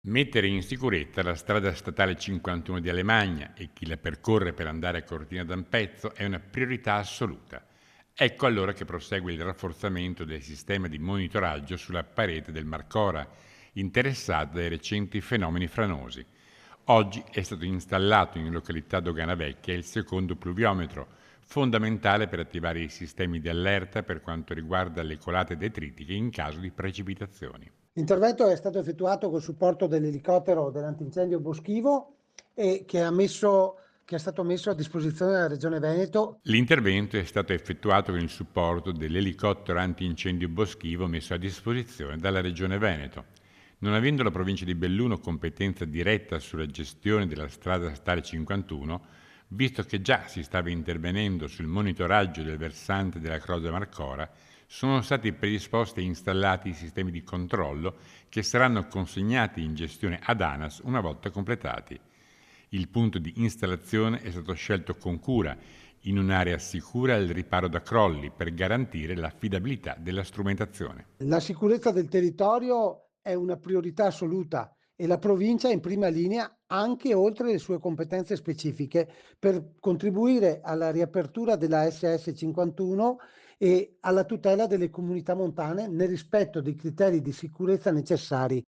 Mettere in sicurezza la strada statale 51 di Alemagna e chi la percorre per andare a Cortina d'Ampezzo è una priorità assoluta. Ecco allora che prosegue il rafforzamento del sistema di monitoraggio sulla parete del Marcora, interessata dai recenti fenomeni franosi. Oggi è stato installato in località Dogana Vecchia il secondo pluviometro, fondamentale per attivare i sistemi di allerta per quanto riguarda le colate detritiche in caso di precipitazioni. L'intervento è stato effettuato col supporto dell'elicottero dell'antincendio boschivo e che è stato messo a disposizione della Regione Veneto. L'intervento è stato effettuato con il supporto dell'elicottero antincendio boschivo messo a disposizione dalla Regione Veneto. Non avendo la provincia di Belluno competenza diretta sulla gestione della strada statale 51, visto che già si stava intervenendo sul monitoraggio del versante della Croce Marcora, sono stati predisposti e installati i sistemi di controllo che saranno consegnati in gestione ad ANAS una volta completati. Il punto di installazione è stato scelto con cura, in un'area sicura al riparo da crolli, per garantire l'affidabilità della strumentazione. La sicurezza del territorio è una priorità assoluta e la provincia è in prima linea anche oltre le sue competenze specifiche per contribuire alla riapertura della SS 51 e alla tutela delle comunità montane nel rispetto dei criteri di sicurezza necessari.